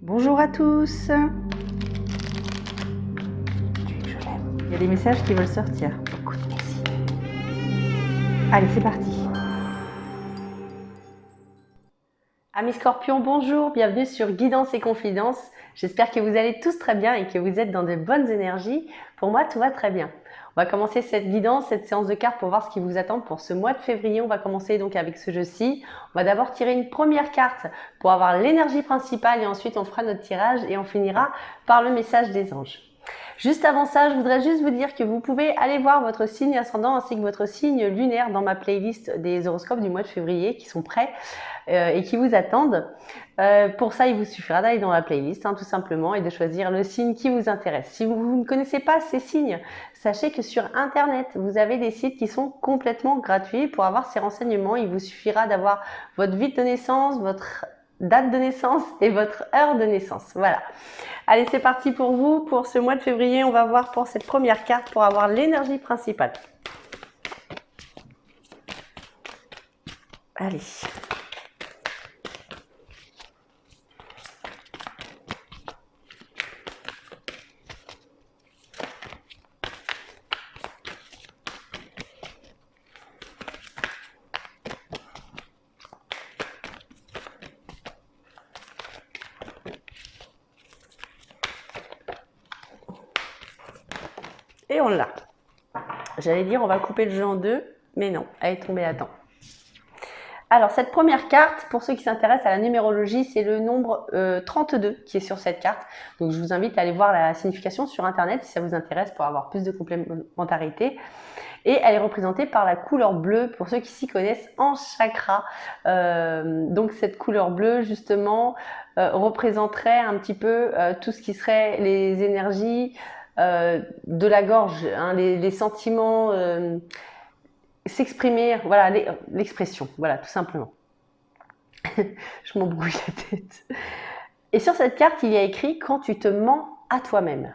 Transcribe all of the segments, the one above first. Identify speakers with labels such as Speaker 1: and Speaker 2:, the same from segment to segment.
Speaker 1: Bonjour à tous. Il y a des messages qui veulent sortir. Écoute, merci. Allez, c'est parti. Amis Scorpions, bonjour, bienvenue sur Guidance et Confidence. J'espère que vous allez tous très bien et que vous êtes dans de bonnes énergies. Pour moi, tout va très bien. On va commencer cette guidance, cette séance de cartes pour voir ce qui vous attend pour ce mois de février. On va commencer donc avec ce jeu-ci. On va d'abord tirer une première carte pour avoir l'énergie principale et ensuite on fera notre tirage et on finira par le message des anges. Juste avant ça, je voudrais juste vous dire que vous pouvez aller voir votre signe ascendant ainsi que votre signe lunaire dans ma playlist des horoscopes du mois de février qui sont prêts et qui vous attendent. Pour ça, il vous suffira d'aller dans la playlist tout simplement et de choisir le signe qui vous intéresse. Si vous ne connaissez pas ces signes, sachez que sur Internet, vous avez des sites qui sont complètement gratuits. Pour avoir ces renseignements, il vous suffira d'avoir votre date de naissance, votre date de naissance et votre heure de naissance. Voilà. Allez, c'est parti pour vous. Pour ce mois de février, on va voir pour cette première carte pour avoir l'énergie principale. Allez. Et on l'a. J'allais dire on va couper le jeu en deux, mais non, elle est tombée à temps. Alors cette première carte, pour ceux qui s'intéressent à la numérologie, c'est le nombre 32 qui est sur cette carte. Donc je vous invite à aller voir la signification sur Internet si ça vous intéresse pour avoir plus de complémentarité. Et elle est représentée par la couleur bleue pour ceux qui s'y connaissent en chakra. Donc cette couleur bleue justement représenterait un petit peu tout ce qui serait les énergies de la gorge, les sentiments, s'exprimer, voilà, l'expression, voilà, tout simplement. Je m'embrouille la tête. Et sur cette carte, il y a écrit « Quand tu te mens à toi-même ».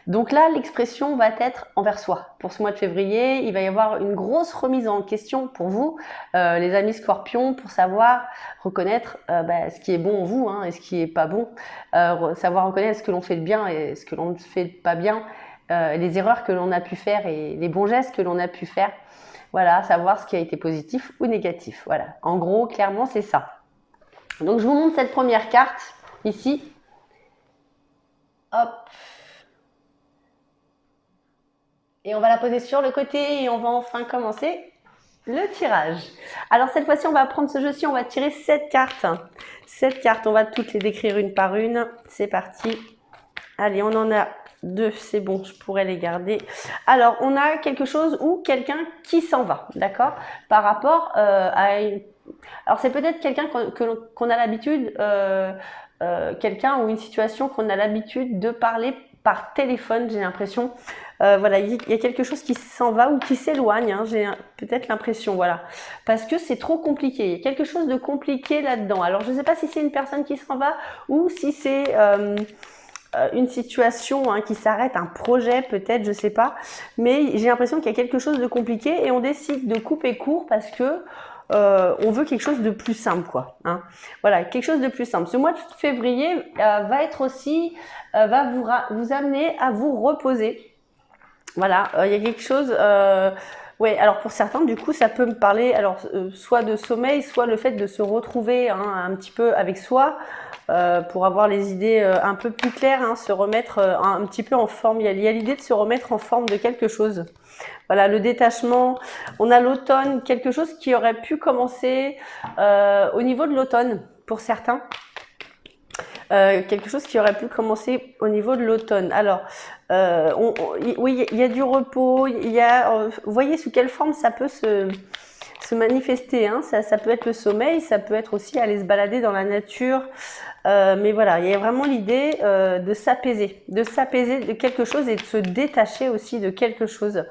Speaker 1: Donc là, l'expression va être envers soi. Pour ce mois de février, il va y avoir une grosse remise en question pour vous, les amis Scorpions, pour savoir reconnaître ce qui est bon en vous et ce qui est pas bon, savoir reconnaître ce que l'on fait de bien et ce que l'on ne fait pas bien, les erreurs que l'on a pu faire et les bons gestes que l'on a pu faire. Voilà, savoir ce qui a été positif ou négatif. Voilà, en gros, clairement, c'est ça. Donc, je vous montre cette première carte ici. Hop. Et on va la poser sur le côté et on va enfin commencer le tirage. Alors cette fois-ci, on va prendre ce jeu-ci, on va tirer 7 cartes. 7 cartes, on va toutes les décrire une par une. C'est parti. Allez, on en a 2, c'est bon, je pourrais les garder. Alors, on a quelque chose ou quelqu'un qui s'en va, d'accord? Par rapport à... Alors, c'est peut-être quelqu'un qu'on a l'habitude, quelqu'un ou une situation qu'on a l'habitude de parler par téléphone, j'ai l'impression. Voilà, il y a quelque chose qui s'en va ou qui s'éloigne, j'ai peut-être l'impression, voilà. Parce que c'est trop compliqué, il y a quelque chose de compliqué là-dedans. Alors, je ne sais pas si c'est une personne qui s'en va ou si c'est une situation qui s'arrête, un projet peut-être, je ne sais pas. Mais j'ai l'impression qu'il y a quelque chose de compliqué et on décide de couper court parce que on veut quelque chose de plus simple, quoi. Voilà, quelque chose de plus simple. Ce mois de février va être aussi, va vous amener à vous reposer. Voilà, il y a quelque chose. Ouais, alors pour certains, du coup, ça peut me parler, alors soit de sommeil, soit le fait de se retrouver un petit peu avec soi pour avoir les idées un peu plus claires, se remettre un petit peu en forme. Il y a l'idée de se remettre en forme de quelque chose. Voilà, le détachement. On a l'automne, quelque chose qui aurait pu commencer au niveau de l'automne pour certains. Quelque chose qui aurait pu commencer au niveau de l'automne. Alors, oui, il y a du repos, vous voyez sous quelle forme ça peut se manifester. Ça peut être le sommeil, ça peut être aussi aller se balader dans la nature. Mais voilà, il y a vraiment l'idée de s'apaiser de quelque chose et de se détacher aussi de quelque chose.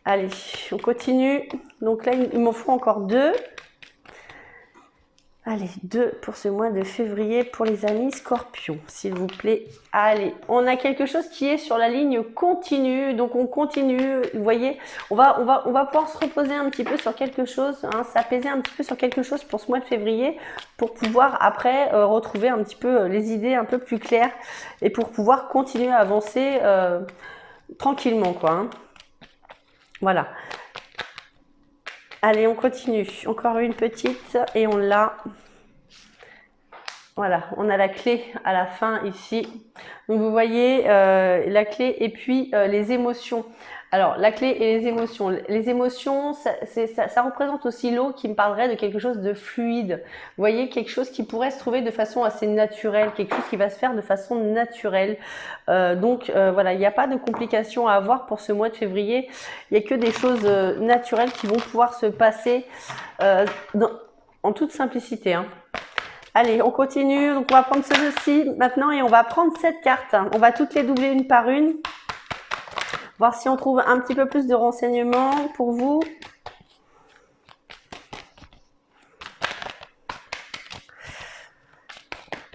Speaker 1: Allez, on continue. Donc là, il m'en faut encore 2. Allez, 2 pour ce mois de février pour les amis Scorpions, s'il vous plaît. Allez, on a quelque chose qui est sur la ligne continue, donc on continue, vous voyez, on va pouvoir se reposer un petit peu sur quelque chose, hein, s'apaiser un petit peu sur quelque chose pour ce mois de février, pour pouvoir après retrouver un petit peu les idées un peu plus claires et pour pouvoir continuer à avancer tranquillement, quoi. Hein. Voilà. Allez, on continue. Encore une petite et on l'a. Voilà, on a la clé à la fin ici. Donc vous voyez la clé et puis les émotions. Alors la clé et les émotions. Les émotions, ça représente aussi l'eau qui me parlerait de quelque chose de fluide. Vous voyez, quelque chose qui pourrait se trouver de façon assez naturelle, quelque chose qui va se faire de façon naturelle. Voilà, il n'y a pas de complications à avoir pour ce mois de février. Il n'y a que des choses naturelles qui vont pouvoir se passer en toute simplicité. Hein. Allez, on continue. Donc, on va prendre ce jeu-ci maintenant et on va prendre cette carte. On va toutes les doubler une par une. Voir si on trouve un petit peu plus de renseignements pour vous.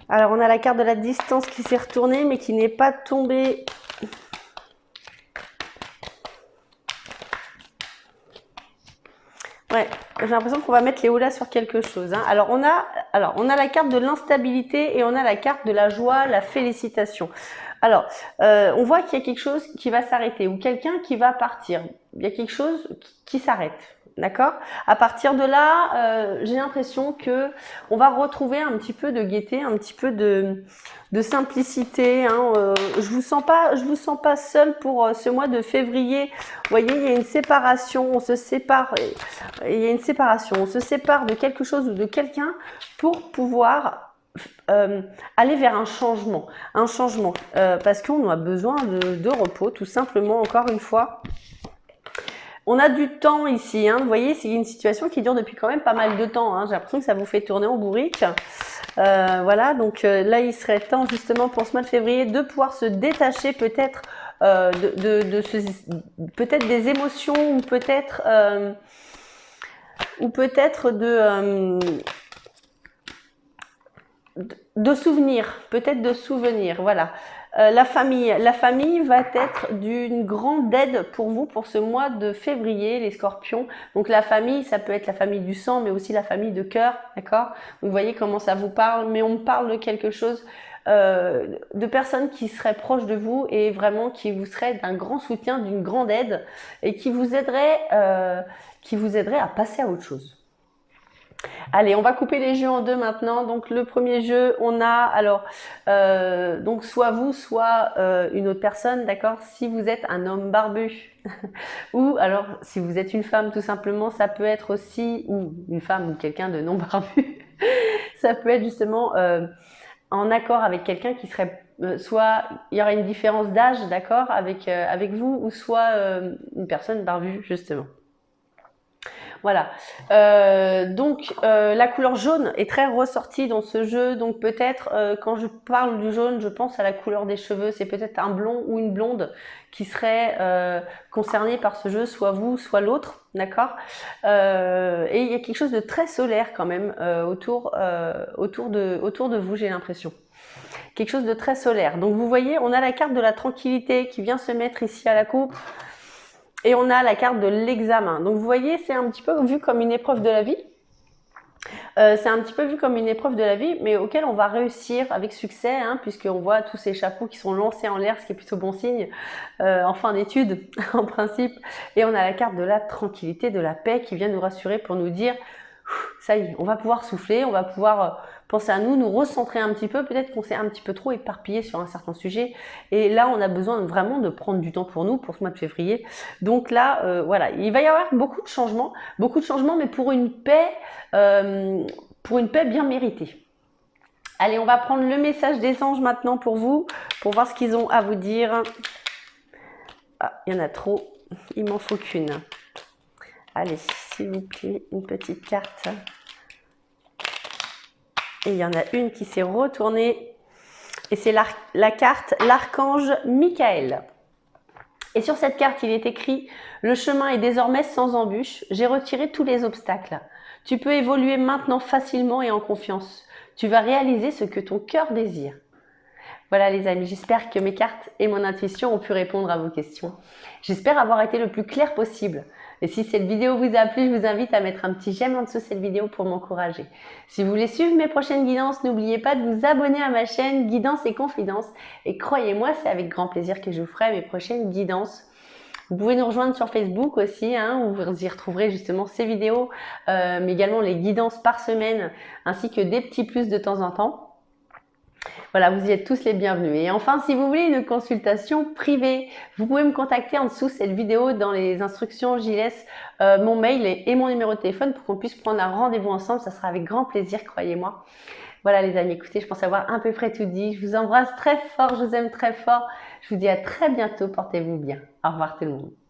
Speaker 1: Alors, on a la carte de la distance qui s'est retournée mais qui n'est pas tombée. Ouais, j'ai l'impression qu'on va mettre les houlas sur quelque chose. Hein. Alors, on a la carte de l'instabilité et on a la carte de la joie, la félicitation. Alors, on voit qu'il y a quelque chose qui va s'arrêter ou quelqu'un qui va partir. Il y a quelque chose qui s'arrête. D'accord? À partir de là, j'ai l'impression que on va retrouver un petit peu de gaieté, un petit peu de simplicité. Hein. Je vous sens pas seul pour ce mois de février. Vous voyez, il y a une séparation, on se sépare. Il y a une séparation, on se sépare de quelque chose ou de quelqu'un pour pouvoir aller vers un changement, parce qu'on a besoin de repos, tout simplement. Encore une fois. On a du temps ici, hein. Vous voyez, c'est une situation qui dure depuis quand même pas mal de temps. Hein. J'ai l'impression que ça vous fait tourner en bourrique. Voilà, donc là, il serait temps justement pour ce mois de février de pouvoir se détacher peut-être peut-être des émotions ou peut-être de souvenirs, peut-être de souvenirs, voilà. La famille va être d'une grande aide pour vous pour ce mois de février, les Scorpions. Donc la famille, ça peut être la famille du sang, mais aussi la famille de cœur, d'accord? Vous voyez comment ça vous parle, mais on me parle de quelque chose, de personnes qui seraient proches de vous et vraiment qui vous seraient d'un grand soutien, d'une grande aide et qui vous aideraient à passer à autre chose. Allez, on va couper les jeux en deux maintenant. Donc le premier jeu, on a donc soit vous, soit une autre personne, d'accord? Si vous êtes un homme barbu ou alors si vous êtes une femme, tout simplement, ça peut être aussi ou une femme ou quelqu'un de non barbu. Ça peut être justement en accord avec quelqu'un qui serait soit il y aurait une différence d'âge, d'accord, avec vous, ou soit une personne barbue justement. Voilà. Donc la couleur jaune est très ressortie dans ce jeu. Donc peut-être quand je parle du jaune, je pense à la couleur des cheveux. C'est peut-être un blond ou une blonde qui serait concerné par ce jeu, soit vous, soit l'autre, d'accord. Et il y a quelque chose de très solaire quand même autour de vous, j'ai l'impression. Quelque chose de très solaire. Donc vous voyez, on a la carte de la tranquillité qui vient se mettre ici à la coupe. Et on a la carte de l'examen. Donc vous voyez, c'est un petit peu vu comme une épreuve de la vie. C'est un petit peu vu comme une épreuve de la vie, mais auquel on va réussir avec succès, hein, puisqu'on voit tous ces chapeaux qui sont lancés en l'air, ce qui est plutôt bon signe, en fin d'études, en principe. Et on a la carte de la tranquillité, de la paix qui vient nous rassurer pour nous dire ça y est, on va pouvoir souffler, on va pouvoir penser à nous recentrer un petit peu. Peut-être qu'on s'est un petit peu trop éparpillé sur un certain sujet. Et là, on a besoin vraiment de prendre du temps pour nous, pour ce mois de février. Donc là, voilà, il va y avoir beaucoup de changements, mais pour une paix bien méritée. Allez, on va prendre le message des anges maintenant pour vous, pour voir ce qu'ils ont à vous dire. Ah, il y en a trop, il m'en faut qu'une. Allez, s'il vous plaît, une petite carte. Et il y en a une qui s'est retournée. Et c'est la carte l'archange Michael. Et sur cette carte, il est écrit « Le chemin est désormais sans embûche. J'ai retiré tous les obstacles. Tu peux évoluer maintenant facilement et en confiance. Tu vas réaliser ce que ton cœur désire. Voilà les amis, j'espère que mes cartes et mon intuition ont pu répondre à vos questions. J'espère avoir été le plus clair possible. Et si cette vidéo vous a plu, je vous invite à mettre un petit j'aime en dessous de cette vidéo pour m'encourager. Si vous voulez suivre mes prochaines guidances, n'oubliez pas de vous abonner à ma chaîne Guidance et Confidences. Et croyez-moi, c'est avec grand plaisir que je vous ferai mes prochaines guidances. Vous pouvez nous rejoindre sur Facebook aussi, où vous y retrouverez justement ces vidéos, mais également les guidances par semaine, ainsi que des petits plus de temps en temps. Voilà, vous y êtes tous les bienvenus. Et enfin, si vous voulez une consultation privée, vous pouvez me contacter en dessous de cette vidéo. Dans les instructions, j'y laisse mon mail et mon numéro de téléphone pour qu'on puisse prendre un rendez-vous ensemble. Ça sera avec grand plaisir, croyez-moi. Voilà les amis, écoutez, je pense avoir à peu près tout dit. Je vous embrasse très fort, je vous aime très fort. Je vous dis à très bientôt, portez-vous bien. Au revoir tout le monde.